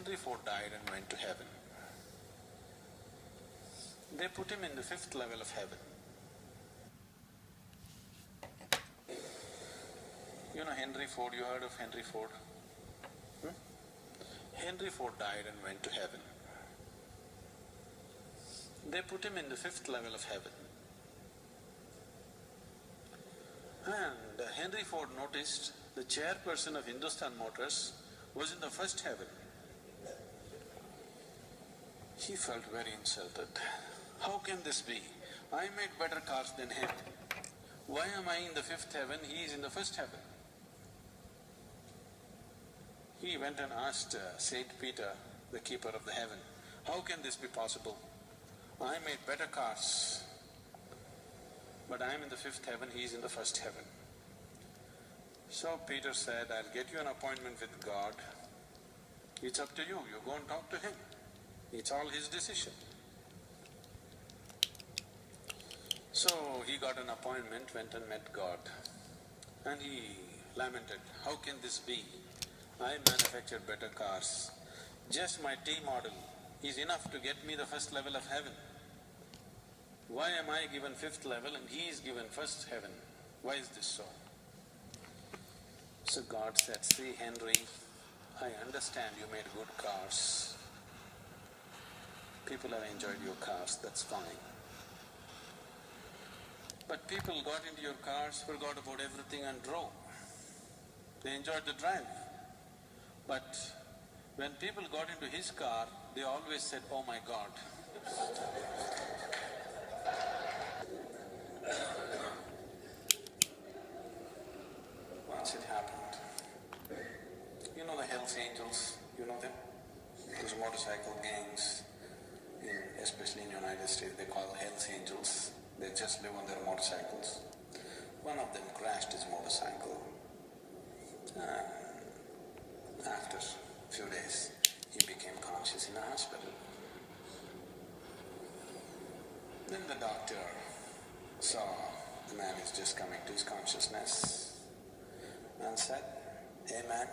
Henry Ford died and went to heaven. They put him in the fifth level of heaven. You know Henry Ford, you heard of Henry Ford? Henry Ford died and went to heaven. They put him in the fifth level of heaven. And Henry Ford noticed the chairperson of Hindustan Motors was in the first heaven. He felt very insulted. How can this be? I made better cars than him. Why am I in the fifth heaven, he is in the first heaven? He went and asked Saint Peter, the keeper of the heaven, how can this be possible? I made better cars, but I am in the fifth heaven, he is in the first heaven. So Peter said, I'll get you an appointment with God. It's up to you, you go and talk to him. It's all his decision. So he got an appointment, went and met God. And he lamented, how can this be? I manufactured better cars. Just my T model is enough to get me the first level of heaven. Why am I given fifth level and he is given first heaven? Why is this so? So God said, see Henry, I understand you made good cars. People have enjoyed your cars, that's fine. But people got into your cars, forgot about everything and drove. They enjoyed the drive. But when people got into his car, they always said, oh my God. Once it happened, you know the Hells Angels, you know them? Those motorcycle gangs, especially in the United States, they call Hells Angels. They just live on their motorcycles. One of them crashed his motorcycle. After a few days, he became conscious in a hospital. Then the doctor saw the man is just coming to his consciousness and said, hey man,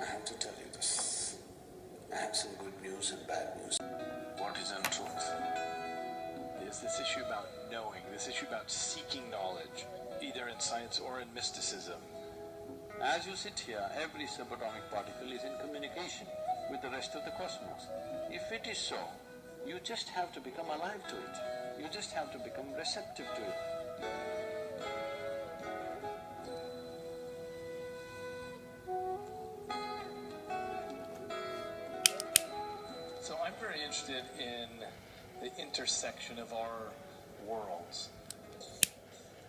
I have to tell you this. I have some good news and bad news. What is untruth? Is this issue about knowing, this issue about seeking knowledge, either in science or in mysticism. As you sit here, every subatomic particle is in communication with the rest of the cosmos. If it is so, you just have to become alive to it. You just have to become receptive to it. So I'm very interested in the intersection of our worlds,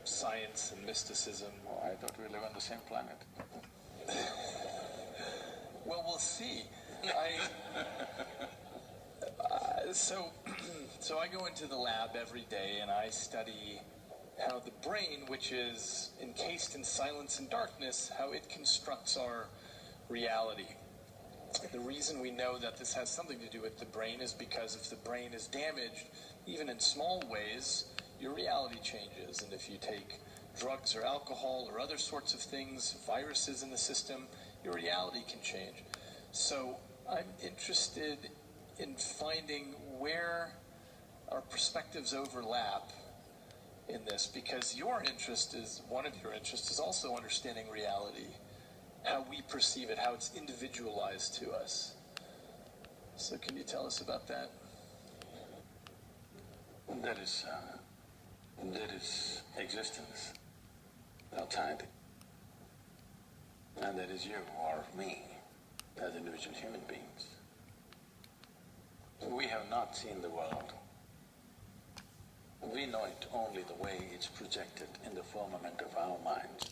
science and mysticism. Oh, I thought we live on the same planet. Well, we'll see. So I go into the lab every day and I study how the brain, which is encased in silence and darkness, how it constructs our reality. The reason we know that this has something to do with the brain is because if the brain is damaged, even in small ways, your reality changes. And if you take drugs or alcohol or other sorts of things, viruses in the system, your reality can change. So I'm interested in finding where our perspectives overlap in this, because your interest is, one of your interests is also understanding reality, how we perceive it, how it's individualized to us. So can you tell us about that? There is existence outside, and there is you or me as individual human beings. We have not seen the world. We know it only the way it's projected in the firmament of our mind.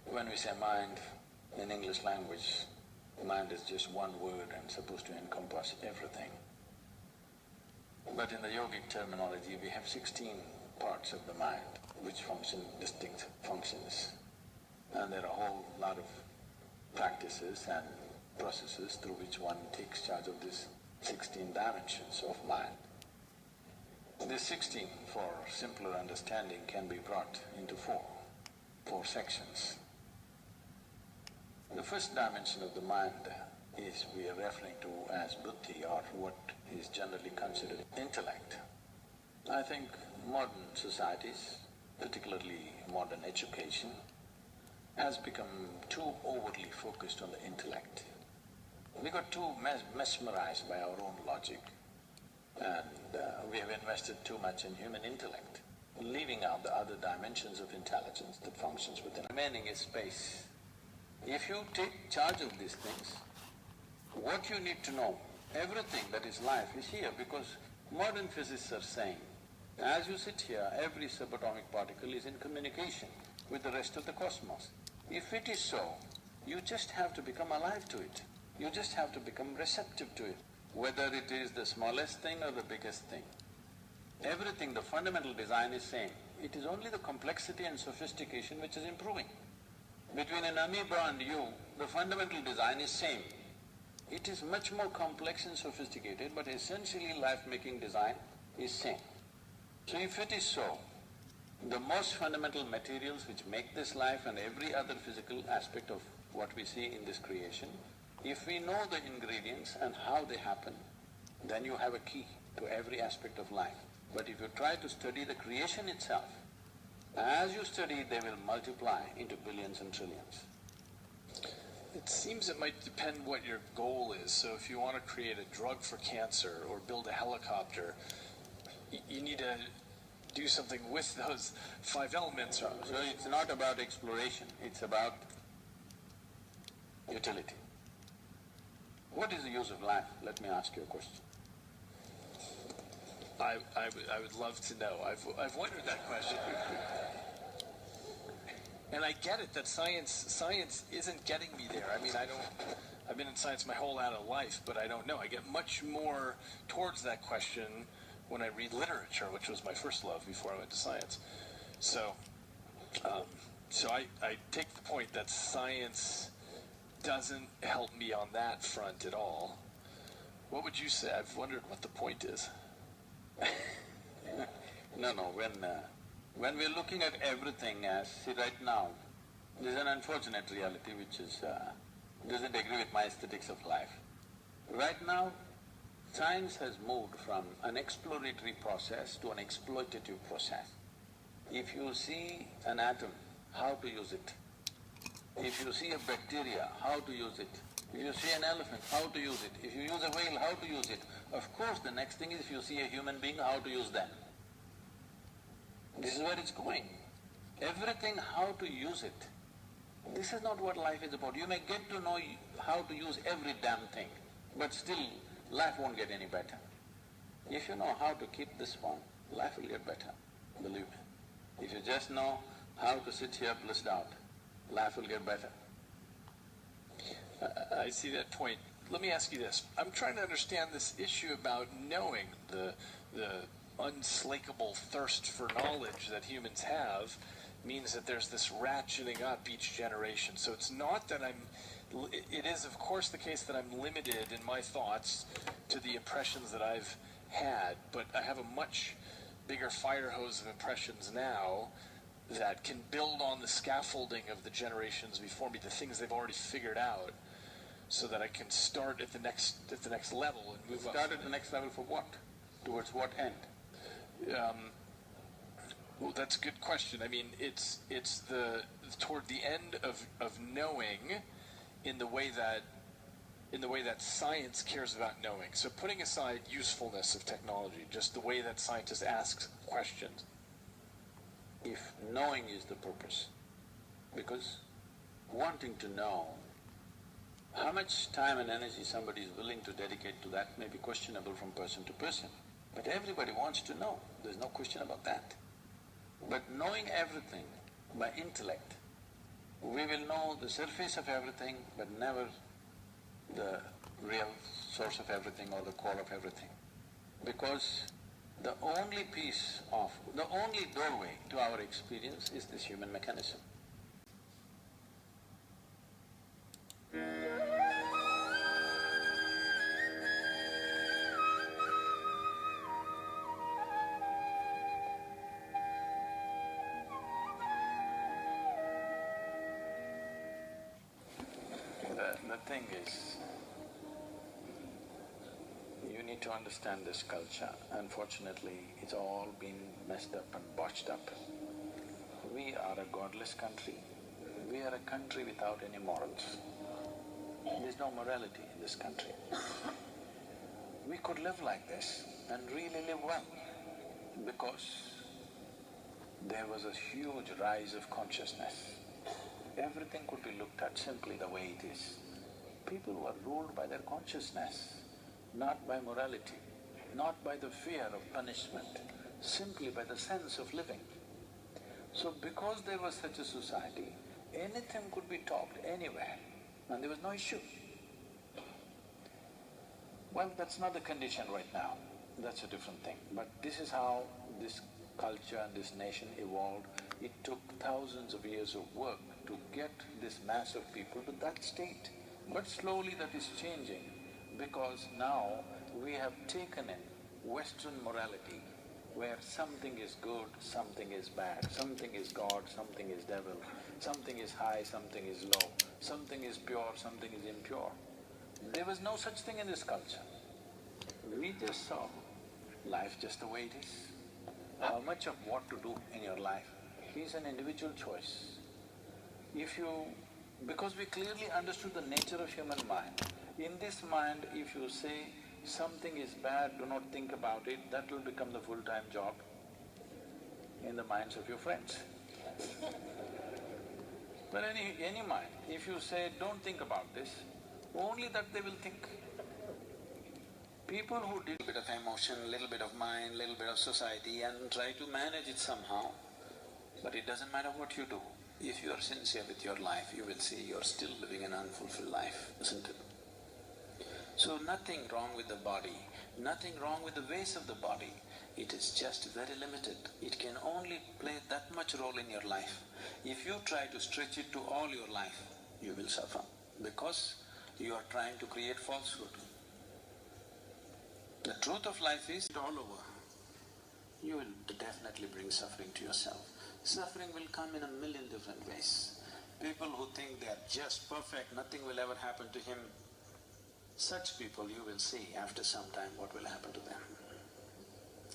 When we say mind, in English language, mind is just one word and supposed to encompass everything. But in the yogic terminology, we have 16 parts of the mind which function distinct functions. And there are a whole lot of practices and processes through which one takes charge of these 16 dimensions of mind. These 16, for simpler understanding, can be brought into four sections. The first dimension of the mind is we are referring to as buddhi, or what is generally considered intellect. I think modern societies, particularly modern education, has become too overly focused on the intellect. We got too mesmerized by our own logic, and we have invested too much in human intellect, leaving out the other dimensions of intelligence that functions within. Remaining is space. If you take charge of these things, what you need to know, everything that is life is here, because modern physicists are saying, as you sit here, every subatomic particle is in communication with the rest of the cosmos. If it is so, you just have to become alive to it. You just have to become receptive to it, whether it is the smallest thing or the biggest thing. Everything, the fundamental design is same. It is only the complexity and sophistication which is improving. Between an amoeba and you, the fundamental design is same. It is much more complex and sophisticated, but essentially life-making design is same. So if it is so, the most fundamental materials which make this life and every other physical aspect of what we see in this creation, if we know the ingredients and how they happen, then you have a key to every aspect of life. But if you try to study the creation itself, as you study it, they will multiply into billions and trillions. It seems it might depend what your goal is. So if you want to create a drug for cancer or build a helicopter, you need to do something with those 5 elements. So it's not about exploration, it's about utility. What is the use of life? Let me ask you a question. I would love to know. I've wondered that question. And I get it that science isn't getting me there. I mean, I've been in science my whole adult life, but I don't know. I get much more towards that question when I read literature, which was my first love before I went to science. So I take the point that science doesn't help me on that front at all. What would you say? I've wondered what the point is. No, when we're looking at everything as, see right now, there's an unfortunate reality which is, doesn't agree with my aesthetics of life. Right now, science has moved from an exploratory process to an exploitative process. If you see an atom, how to use it. If you see a bacteria, how to use it. If you see an elephant, how to use it. If you use a whale, how to use it. Of course, the next thing is if you see a human being, how to use them. This is where it's going. Everything, how to use it. This is not what life is about. You may get to know how to use every damn thing, but still life won't get any better. If you know how to keep this one, life will get better, believe me. If you just know how to sit here blissed out, life will get better. I see that point. Let me ask you this. I'm trying to understand this issue about knowing, the unslakable thirst for knowledge that humans have means that there's this ratcheting up each generation. So it's not that it is of course the case that I'm limited in my thoughts to the impressions that I've had, but I have a much bigger fire hose of impressions now that can build on the scaffolding of the generations before me, the things they've already figured out, so that I can start at the next level and move up. Start at the next level for what? Towards what end? Well, that's a good question. I mean, it's toward the end of knowing in the way that science cares about knowing. So putting aside usefulness of technology, just the way that scientists ask questions. If knowing is the purpose, because wanting to know, how much time and energy somebody is willing to dedicate to that may be questionable from person to person. But everybody wants to know, there's no question about that. But knowing everything by intellect, we will know the surface of everything, but never the real source of everything or the core of everything. Because the only doorway to our experience is this human mechanism. The thing is, you need to understand this culture. Unfortunately, it's all been messed up and botched up. We are a godless country. We are a country without any morals. There's no morality in this country. We could live like this and really live well because there was a huge rise of consciousness. Everything could be looked at simply the way it is. People were ruled by their consciousness, not by morality, not by the fear of punishment, simply by the sense of living. So because there was such a society, anything could be talked anywhere and there was no issue. Well, that's not the condition right now, that's a different thing. But this is how this culture and this nation evolved. It took thousands of years of work to get this mass of people to that state. But slowly that is changing because now we have taken in Western morality where something is good, something is bad, something is God, something is devil, something is high, something is low, something is pure, something is impure. There was no such thing in this culture. We just saw life just the way it is. How much of what to do in your life is an individual choice. Because we clearly understood the nature of human mind, in this mind if you say something is bad, do not think about it, that will become the full-time job in the minds of your friends. But any mind, if you say, don't think about this, only that they will think. People who did a bit of emotion, little bit of mind, little bit of society and try to manage it somehow, but it doesn't matter what you do. If you are sincere with your life, you will see you are still living an unfulfilled life, isn't it? So nothing wrong with the body, nothing wrong with the ways of the body. It is just very limited. It can only play that much role in your life. If you try to stretch it to all your life, you will suffer because you are trying to create falsehood. The truth of life is all over. You will definitely bring suffering to yourself. Suffering will come in a million different ways. People who think they are just perfect, nothing will ever happen to him, such people you will see after some time what will happen to them.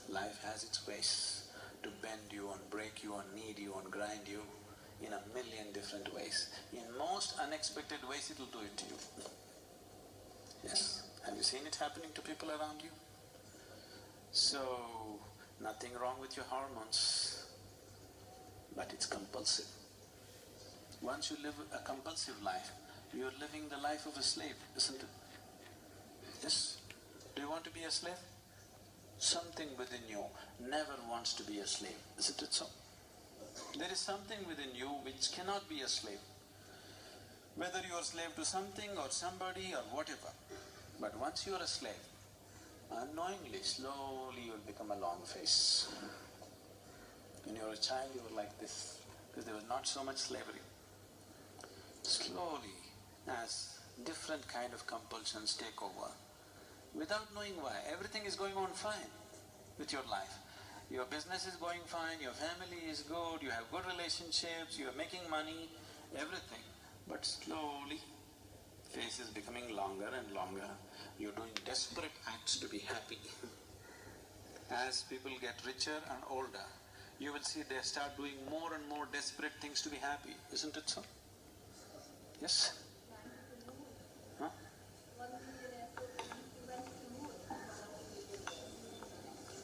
Life has its ways to bend you and break you and knead you and grind you in a million different ways. In most unexpected ways it will do it to you. Yes, have you seen it happening to people around you? So, nothing wrong with your hormones, but it's compulsive. Once you live a compulsive life, you're living the life of a slave, isn't it? Yes? Do you want to be a slave? Something within you never wants to be a slave, isn't it so? There is something within you which cannot be a slave. Whether you are a slave to something or somebody or whatever. But once you are a slave, unknowingly, slowly you will become a long face. When you were a child, you were like this, because there was not so much slavery. Slowly, as different kind of compulsions take over, without knowing why, everything is going on fine with your life. Your business is going fine, your family is good, you have good relationships, you are making money, everything. But slowly, face is becoming longer and longer. You're doing desperate acts to be happy. As people get richer and older, you will see they start doing more and more desperate things to be happy, isn't it so? Yes? Huh?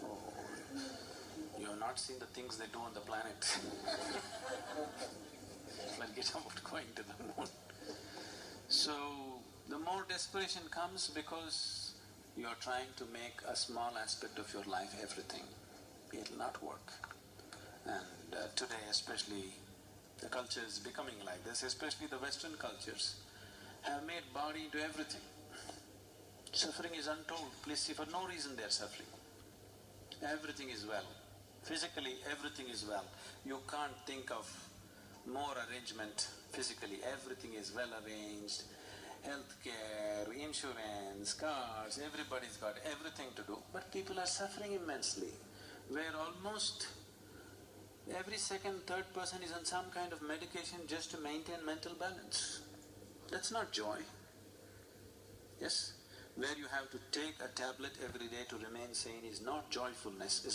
Oh, you have not seen the things they do on the planet. Forget about going to the moon. So, the more desperation comes because you are trying to make a small aspect of your life everything. It will not work. And today especially, the culture is becoming like this, especially the Western cultures have made body into everything. Suffering is untold. Please see, for no reason they are suffering. Everything is well. Physically, everything is well. You can't think of more arrangement physically. Everything is well arranged. Healthcare, insurance, cars, everybody's got everything to do. But people are suffering immensely, where almost every second, third person is on some kind of medication just to maintain mental balance. That's not joy. yes? Where you have to take a tablet every day to remain sane is not joyfulness,